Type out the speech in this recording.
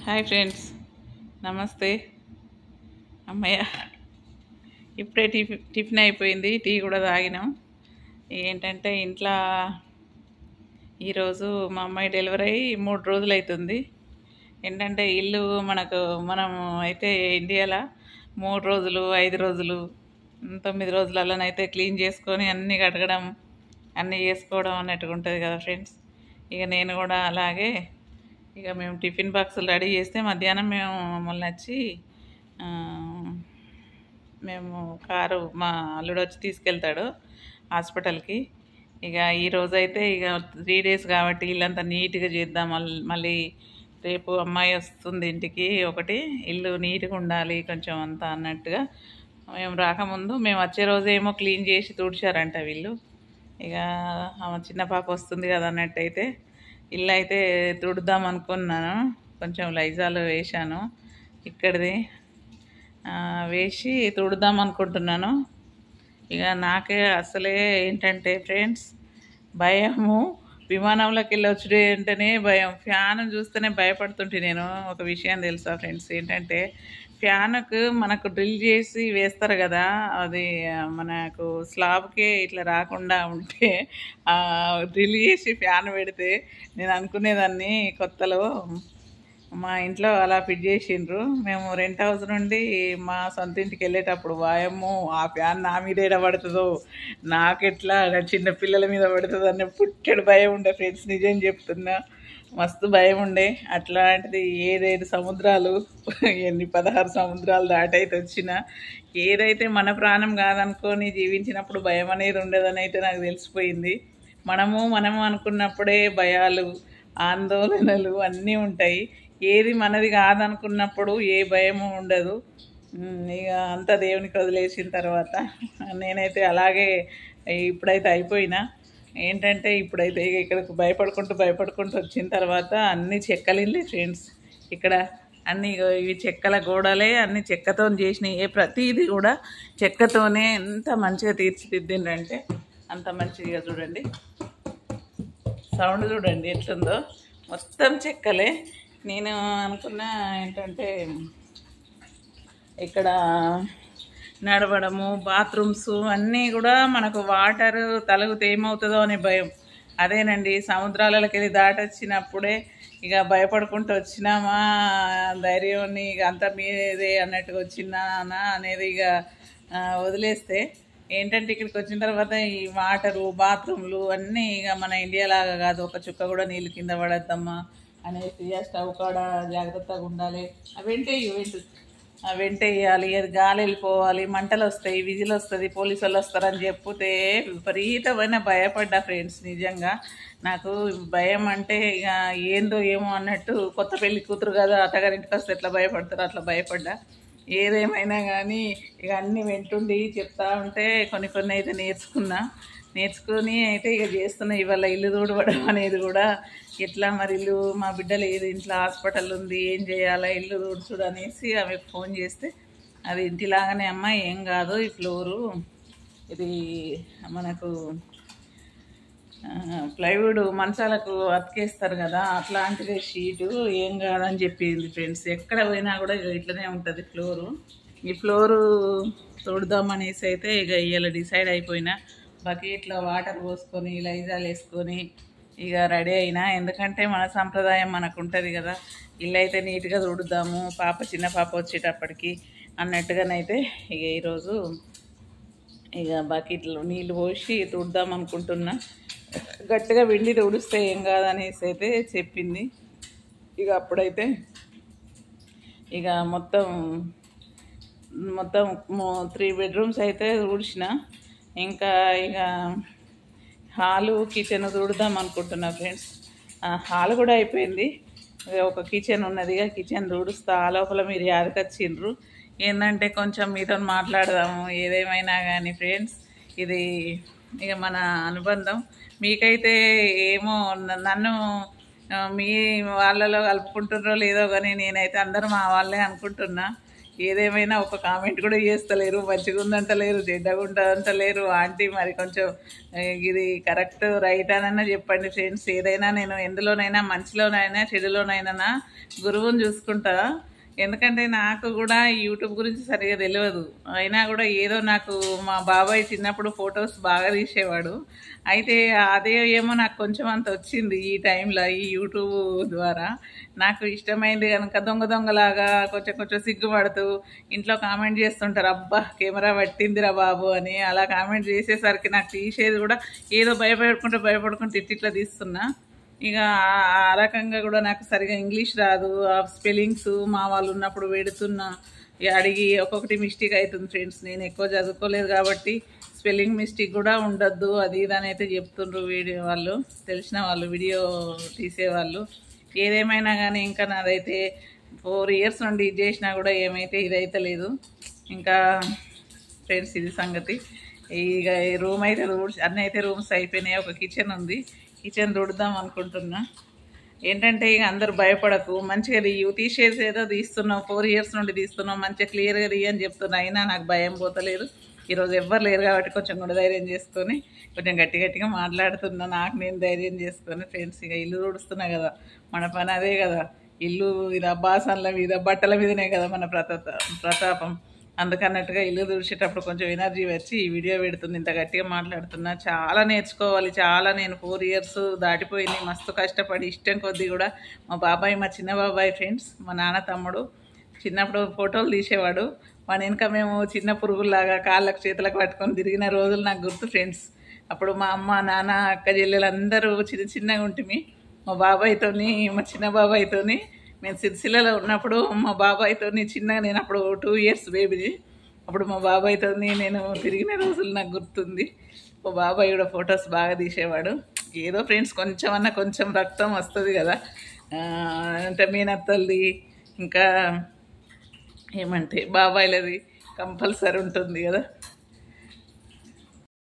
Hi friends, నమస్తే. అమ్మయ్య, ఇప్పుడే టిఫిన్ అయిపోయింది, టీ కూడా తాగినాం. ఏంటంటే ఇంట్లో ఈరోజు మా అమ్మాయి డెలివరీ అయ్యి 3 రోజులు అవుతుంది. ఏంటంటే ఇల్లు మనం అయితే ఇండియాలో 3 రోజులు 5 రోజులు 9 రోజులలోనైతే క్లీన్ చేసుకొని అన్నీ కడగడం అన్నీ చేసుకోవడం అన్నట్టుగా ఉంటుంది కదా ఫ్రెండ్స్. ఇక నేను కూడా అలాగే మేము టిఫిన్ బాక్సులు రెడీ చేస్తే మధ్యాహ్నం మేము మమ్మల్ని వచ్చి ఆ, మేము కారు మా అల్లుడు వచ్చి తీసుకెళ్తాడు హాస్పిటల్కి. ఇక ఈరోజు అయితే ఇక 3 డేస్ కాబట్టి ఇల్లంతా నీట్గా చేద్దాం. మళ్ళీ రేపు అమ్మాయి వస్తుంది ఇంటికి, ఒకటి ఇల్లు నీట్గా ఉండాలి కొంచెం అంతా అన్నట్టుగా. మేము రాకముందు మేము వచ్చే రోజేమో క్లీన్ చేసి తుడిచారంట వీళ్ళు. ఇక ఆమె చిన్న పాప వస్తుంది కదా అన్నట్టయితే ఇల్లు అయితే తుడుద్దాం అనుకున్నాను. కొంచెం లైజాల్ వేశాను ఇక్కడిది, వేసి తుడుద్దాం అనుకుంటున్నాను. ఇక నాకే అసలే ఏంటంటే ఫ్రెండ్స్ భయము, విమానంలోకి వెళ్ళి వచ్చుడే అంటేనే భయం. ఫ్యాన్ చూస్తేనే భయపడుతుంటే నేను. ఒక విషయం తెలుసా ఫ్రెండ్స్, ఏంటంటే ఫ్యాన్కు మనకు డ్రిల్ చేసి వేస్తారు కదా, అది మనకు స్లాబ్కే ఇట్లా రాకుండా ఉంటే డ్రిల్ చేసి ఫ్యాన్ పెడితే నేను అనుకునేదాన్ని కొత్తలో మా ఇంట్లో అలా ఫిట్ చేసిండ్రు. మేము రెంట్ హౌస్ నుండి మా సొంత ఇంటికి వెళ్ళేటప్పుడు వాయమ్మో ఆ ఫ్యాన్ నా మీద ఏడ పడుతుందో, నాకెట్లా చిన్నపిల్లల మీద పడుతుందో అనే పుట్టెడు భయం ఉండే ఫ్రెండ్స్. నిజం చెప్తున్నా, మస్తు భయం ఉండే. అట్లాంటిది 7 సముద్రాలు ఎన్ని 16 సముద్రాలు దాటైతే వచ్చినా ఏదైతే మన ప్రాణం కాదనుకొని జీవించినప్పుడు భయం అనేది ఉండదని అయితే నాకు తెలిసిపోయింది. మనము అనుకున్నప్పుడే భయాలు ఆందోళనలు అన్నీ ఉంటాయి. ఏది మనది కాదనుకున్నప్పుడు ఏ భయము ఉండదు. ఇక అంతా దేవునికి వదిలేసిన తర్వాత నేనైతే అలాగే ఇప్పుడైతే అయిపోయినా. ఏంటంటే ఇప్పుడైతే ఇక ఇక్కడికి భయపడుకుంటూ వచ్చిన తర్వాత అన్ని చెక్కలింది ఫ్రెండ్స్. ఇక్కడ అన్ని ఇవి చెక్కల గోడలే, అన్ని చెక్కతో చేసినాయి. ప్రతిదీ కూడా చెక్కతోనే ఎంత మంచిగా తీర్చిదిద్దిండ్రంటే అంత మంచిగా. చూడండి సౌండ్, చూడండి ఎట్లుందో, మొత్తం చెక్కలే. నేను అనుకున్నా ఏంటంటే ఇక్కడ నడవడము, బాత్రూమ్స్ అన్నీ కూడా మనకు వాటర్ తలుగుతే ఏమవుతుందో అనే భయం. అదేనండి, సముద్రాలకి వెళ్ళి దాటొచ్చినప్పుడే ఇక భయపడుకుంటూ వచ్చినామా, ధైర్యాన్ని ఇక అంతా మీదే అన్నట్టుగా వచ్చినానా అనేది ఇక వదిలేస్తే, ఏంటంటే ఇక్కడికి వచ్చిన తర్వాత ఈ వాటరు బాత్రూమ్లు అన్నీ ఇక మన ఇండియాలాగా కాదు. ఒక చుక్క కూడా నీళ్ళు కింద పడద్దమ్మా అనేసి, స్టవ్ కాడ జాగ్రత్తగా ఉండాలి, వెంట వేయాలి, అది గాలి వెళ్ళిపోవాలి, మంటలు వస్తాయి, విజిల్ వస్తుంది, పోలీసు వాళ్ళు వస్తారని చెప్తే విపరీతమైన భయపడ్డా ఫ్రెండ్స్. నిజంగా నాకు భయం అంటే ఇక ఏందో ఏమో అన్నట్టు. కొత్త పెళ్లి కూతురు కదా, అత్తగారింటికి వస్తే ఎట్లా భయపడతారో అట్లా భయపడ్డా. ఏదేమైనా కానీ ఇక అన్నీ వెంటుండి చెప్తా ఉంటే కొన్ని అయితే నేర్చుకుని అయితే ఇక చేస్తున్నా. ఇవాళ ఇల్లు తుడవడం అనేది కూడా ఎట్లా మరి, ఇల్లు మా బిడ్డలు ఏది ఇంట్లో హాస్పిటల్ ఉంది, ఏం చేయాలా, ఇల్లు తుడుచుడు అనేసి ఆమెకు ఫోన్ చేస్తే, అది ఇంటిలాగానే అమ్మ, ఏం కాదు, ఈ ఫ్లోరు ఇది మనకు ప్లైవుడ్ మంచాలకు అతికేస్తారు కదా, అట్లాంటిదే షీటు, ఏం కాదని చెప్పింది ఫ్రెండ్స్. ఎక్కడ పోయినా కూడా ఇట్లనే ఉంటుంది ఫ్లోరు. ఈ ఫ్లోరు తోడుదామనేసి అయితే ఇక ఇవాళ డిసైడ్ అయిపోయినా. బకెట్లో వాటర్ పోసుకొని లైజాల్ వేసుకొని ఇక రెడీ అయినా. ఎందుకంటే మన సంప్రదాయం మనకు ఉంటుంది కదా, ఇల్లు అయితే నీట్గా తుడుద్దాము చిన్న పాప వచ్చేటప్పటికి అన్నట్టుగానైతే ఇక ఈరోజు ఇక బకెట్లో నీళ్ళు పోసి తుడుద్దాం అనుకుంటున్నా. గట్టిగా వెండి తుడిస్తే ఏం కాదనేసి అయితే చెప్పింది. ఇక అప్పుడైతే ఇక మొత్తం 3 బెడ్రూమ్స్ అయితే తుడిచిన. ఇంకా ఇక హాలు కిచెన్ తుడుదాం అనుకుంటున్నా ఫ్రెండ్స్. హాల్ కూడా అయిపోయింది, ఒక కిచెన్ ఉన్నది. ఇక కిచెన్ తుడుస్తా. ఆ లోపల మీరు యాదకొచ్చిండ్రు. ఏంటంటే కొంచెం మీతో మాట్లాడదాము. ఏదేమైనా కానీ ఫ్రెండ్స్, ఇది ఇక మన అనుబంధం. మీకైతే ఏమో నన్ను మీ వాళ్ళలో కలుపుకుంటున్నారో లేదో కానీ నేనైతే అందరూ మా వాళ్ళే అనుకుంటున్నా. ఏదేమైనా ఒక కామెంట్ కూడా చేస్తలేరు, మంచిగా ఉందంటలేరు, చెడ్డగా ఉంటుందంటలేరు. ఆంటీ మరి కొంచెం ఇది కరెక్ట్ రైట్ అనన్నా చెప్పండి ఫ్రెండ్స్. ఏదైనా నేను ఎందులోనైనా మంచిలోనైనా చెడులోనైనా గురువుని చూసుకుంటా. ఎందుకంటే నాకు కూడా యూట్యూబ్ గురించి సరిగా తెలియదు. అయినా కూడా ఏదో నాకు మా బాబాయ్ చిన్నప్పుడు ఫొటోస్ బాగా తీసేవాడు. అయితే అదే ఏమో నాకు కొంచెం అంత వచ్చింది ఈ టైంలో ఈ యూట్యూబ్ ద్వారా. నాకు ఇష్టమైంది కనుక దొంగ దొంగలాగా కొంచెం కొంచెం సిగ్గుపడుతూ ఇంట్లో కామెంట్ చేస్తుంటారు, అబ్బా కెమెరా పట్టిందిరా బాబు అని. అలా కామెంట్ చేసేసరికి నాకు తీసేది కూడా ఏదో భయపడుకుంటూ ఇట్లా తీస్తున్నా. ఇక ఆ రకంగా కూడా నాకు సరిగా ఇంగ్లీష్ రాదు. ఆ స్పెల్లింగ్స్ మా వాళ్ళు ఉన్నప్పుడు పెడుతున్నా అడిగి ఒక్కొక్కటి మిస్టేక్ అవుతుంది ఫ్రెండ్స్. నేను ఎక్కువ చదువుకోలేదు కాబట్టి స్పెల్లింగ్ మిస్టేక్ కూడా ఉండద్దు అది ఇది అని అయితే చెప్తుండ్రు వీడియో వాళ్ళు, తెలిసిన వాళ్ళు, వీడియో తీసేవాళ్ళు. ఏదేమైనా కానీ ఇంకా నాదైతే 4 years నుండి ఇది చేసినా కూడా ఏమైతే ఇదైతే లేదు. ఇంకా ఫ్రెండ్స్ ఇది సంగతి. ఇక రూమ్ అయితే అన్నీ అయితే రూమ్స్ అయిపోయినాయి. ఒక కిచెన్ ఉంది, కిచెన్ రుడుదాం అనుకుంటున్నా. ఏంటంటే ఇక అందరూ భయపడకు, మంచిగా తీసేసి ఏదో తీస్తున్నావు, 4 years నుండి తీస్తున్నావు, మంచిగా క్లియర్గా తీయని చెప్తున్నా. అయినా నాకు భయం పోతలేదు. ఈరోజు ఎవ్వరు లేరు కాబట్టి కొంచెం కూడా ధైర్యం చేసుకొని కొంచెం గట్టిగా మాట్లాడుతున్నా, నాకు నేను ధైర్యం చేసుకొని ఫ్రెండ్స్. ఇక ఇల్లు తుడుస్తున్నా కదా, మన పని అదే కదా. ఇల్లు మీద బాసన్ల మీద బట్టల మీదనే కదా మన ప్రతాపం. అందుకన్నట్టుగా ఇల్లు తుడిచేటప్పుడు కొంచెం ఎనర్జీ వచ్చి ఈ వీడియో పెడుతుంది, ఇంత గట్టిగా మాట్లాడుతున్నా. చాలా నేర్చుకోవాలి, చాలా. నేను 4 years దాటిపోయింది, మస్తు కష్టపడి ఇష్టం కొద్దీ కూడా. మా బాబాయ్, మా చిన్న బాబాయ్ ఫ్రెండ్స్, మా నాన్న తమ్ముడు చిన్నప్పుడు ఫోటోలు తీసేవాడు. వాని వెనుక మేము చిన్న పురుగుల్లాగా కాళ్ళకు చేతులకు పట్టుకొని తిరిగిన రోజులు నాకు గుర్తు ఫ్రెండ్స్. అప్పుడు మా అమ్మ, నాన్న, అక్క చెల్లెలు అందరూ చిన్నగా ఉంటుంది. మా బాబాయ్తోని, మా చిన్న బాబాయ్తోని మేము సిరిసిల్లలో ఉన్నప్పుడు మా బాబాయ్తోని చిన్నగా, నేను అప్పుడు 2 years బేబీని. అప్పుడు మా బాబాయ్తోని నేను తిరిగిన రోజులు నాకు గుర్తుంది. మా బాబాయ్ కూడా ఫొటోస్ బాగా తీసేవాడు. ఏదో ఫ్రెండ్స్ కొంచెం రక్తం వస్తుంది కదా, అంటే మీనత్తల్ది ఇంకా ఏమంటే బాబాయ్లది కంపల్సరీ ఉంటుంది కదా.